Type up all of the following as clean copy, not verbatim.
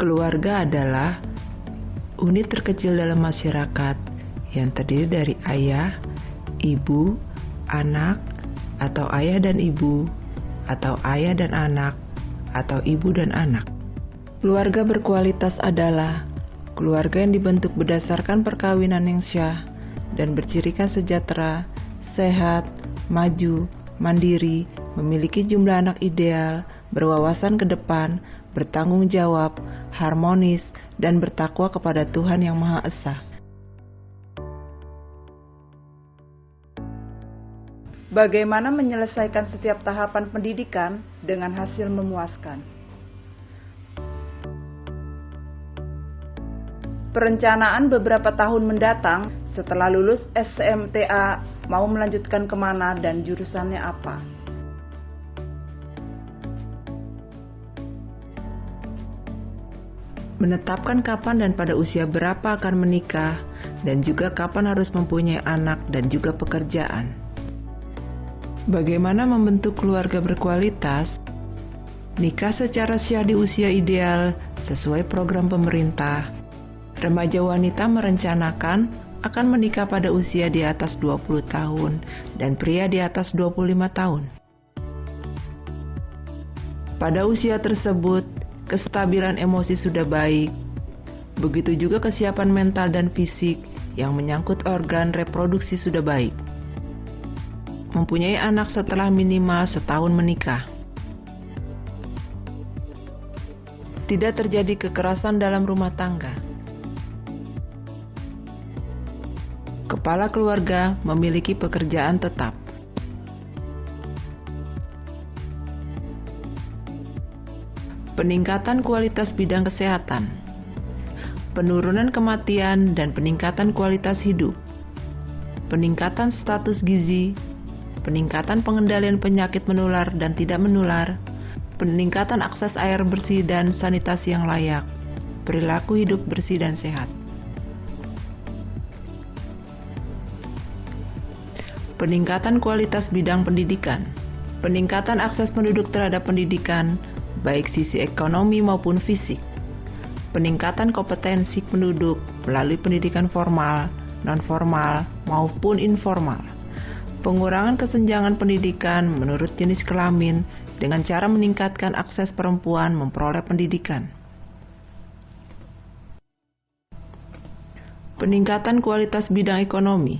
Keluarga adalah unit terkecil dalam masyarakat yang terdiri dari ayah, ibu, anak, atau ayah dan ibu, atau ayah dan anak, atau ibu dan anak. Keluarga berkualitas adalah keluarga yang dibentuk berdasarkan perkawinan yang syah dan bercirikan sejahtera, sehat, maju, mandiri, memiliki jumlah anak ideal, berwawasan ke depan, bertanggung jawab, harmonis, dan bertakwa kepada Tuhan Yang Maha Esa. Bagaimana menyelesaikan setiap tahapan pendidikan dengan hasil memuaskan? Perencanaan beberapa tahun mendatang setelah lulus SMTA mau melanjutkan kemana dan jurusannya apa? Menetapkan kapan dan pada usia berapa akan menikah, dan juga kapan harus mempunyai anak dan juga pekerjaan. Bagaimana membentuk keluarga berkualitas? Nikah secara syah di usia ideal sesuai program pemerintah. Remaja wanita merencanakan akan menikah pada usia di atas 20 tahun dan pria di atas 25 tahun. Pada usia tersebut, kestabilan emosi sudah baik. Begitu juga kesiapan mental dan fisik yang menyangkut organ reproduksi sudah baik. Mempunyai anak setelah minimal setahun menikah. Tidak terjadi kekerasan dalam rumah tangga. Kepala keluarga memiliki pekerjaan tetap. Peningkatan kualitas bidang kesehatan. Penurunan kematian dan peningkatan kualitas hidup. Peningkatan status gizi. Peningkatan pengendalian penyakit menular dan tidak menular, peningkatan akses air bersih dan sanitasi yang layak, perilaku hidup bersih dan sehat. Peningkatan kualitas bidang pendidikan, peningkatan akses penduduk terhadap pendidikan, baik sisi ekonomi maupun fisik, peningkatan kompetensi penduduk melalui pendidikan formal, non-formal, maupun informal. Pengurangan kesenjangan pendidikan menurut jenis kelamin dengan cara meningkatkan akses perempuan memperoleh pendidikan. Peningkatan kualitas bidang ekonomi.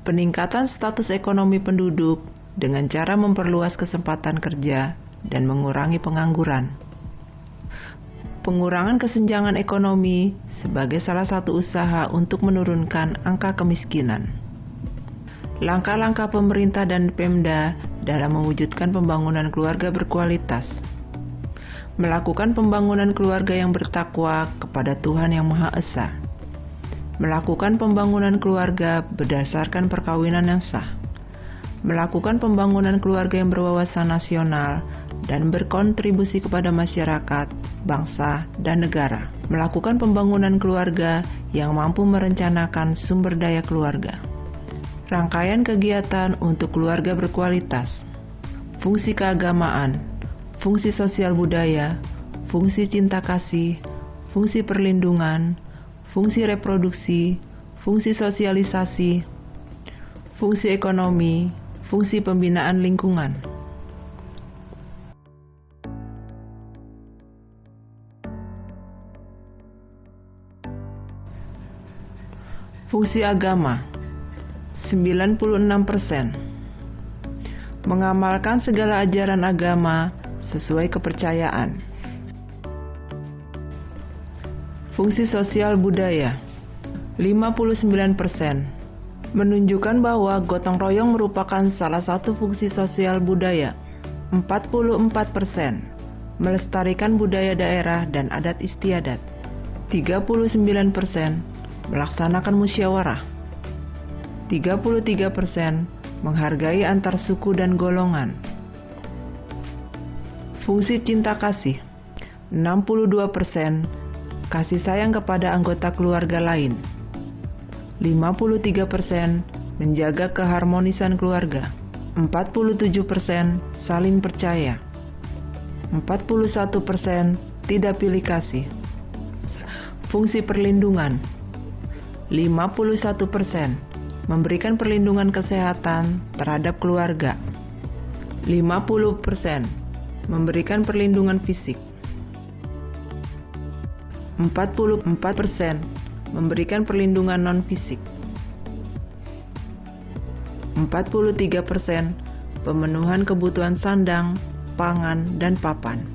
Peningkatan status ekonomi penduduk dengan cara memperluas kesempatan kerja dan mengurangi pengangguran. Pengurangan kesenjangan ekonomi sebagai salah satu usaha untuk menurunkan angka kemiskinan. Langkah-langkah pemerintah dan Pemda dalam mewujudkan pembangunan keluarga berkualitas. Melakukan pembangunan keluarga yang bertakwa kepada Tuhan Yang Maha Esa. Melakukan pembangunan keluarga berdasarkan perkawinan yang sah. Melakukan pembangunan keluarga yang berwawasan nasional dan berkontribusi kepada masyarakat, bangsa, dan negara. Melakukan pembangunan keluarga yang mampu merencanakan sumber daya keluarga. Rangkaian kegiatan untuk keluarga berkualitas, fungsi keagamaan, fungsi sosial budaya, fungsi cinta kasih, fungsi perlindungan, fungsi reproduksi, fungsi sosialisasi, fungsi ekonomi, fungsi pembinaan lingkungan. Fungsi agama 96%. Mengamalkan segala ajaran agama sesuai kepercayaan. Fungsi sosial budaya 59%. Menunjukkan bahwa gotong royong merupakan salah satu fungsi sosial budaya. 44%. Melestarikan budaya daerah dan adat istiadat. 39%. Melaksanakan musyawarah. 33% menghargai antar suku dan golongan. Fungsi cinta kasih 62% kasih sayang kepada anggota keluarga lain. 53% menjaga keharmonisan keluarga. 47% saling percaya. 41% tidak pilih kasih. Fungsi perlindungan 51%, memberikan perlindungan kesehatan terhadap keluarga. 50%, memberikan perlindungan fisik. 44%, memberikan perlindungan non-fisik. 43%, pemenuhan kebutuhan sandang, pangan, dan papan.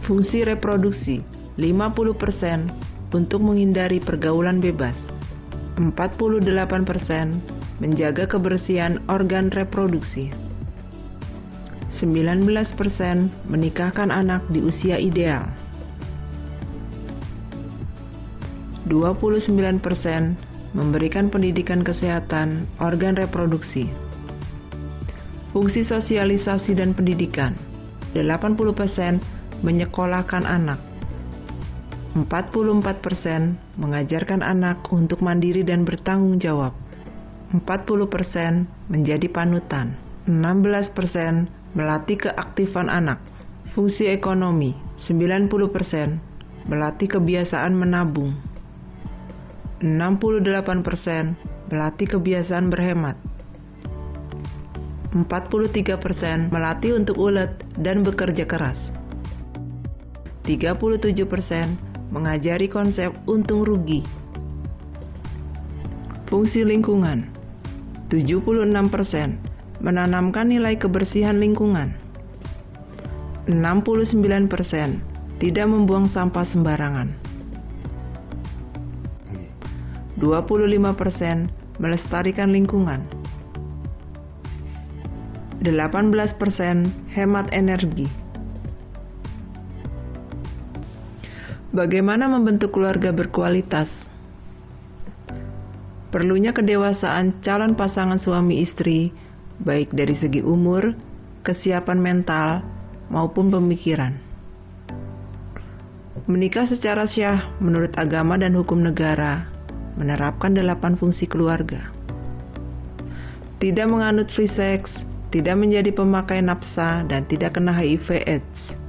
Fungsi reproduksi 50%, untuk menghindari pergaulan bebas. 48%, menjaga kebersihan organ reproduksi. 19%, menikahkan anak di usia ideal. 29%, memberikan pendidikan kesehatan organ reproduksi. Fungsi sosialisasi dan pendidikan 80%, menyekolahkan anak. 44%, mengajarkan anak untuk mandiri dan bertanggung jawab. 40%, menjadi panutan. 16%, melatih keaktifan anak. Fungsi ekonomi 90%, melatih kebiasaan menabung. 68%, melatih kebiasaan berhemat. 43%, melatih untuk ulet dan bekerja keras. 37%, mengajari konsep untung rugi. Fungsi lingkungan 76%, menanamkan nilai kebersihan lingkungan. 69%, tidak membuang sampah sembarangan. 25%, melestarikan lingkungan. 18%, hemat energi. Bagaimana membentuk keluarga berkualitas? Perlunya kedewasaan calon pasangan suami istri, baik dari segi umur, kesiapan mental, maupun pemikiran. Menikah secara syah menurut agama dan hukum negara, menerapkan 8 fungsi keluarga. Tidak menganut free sex, tidak menjadi pemakai nafsa, dan tidak kena HIV/AIDS.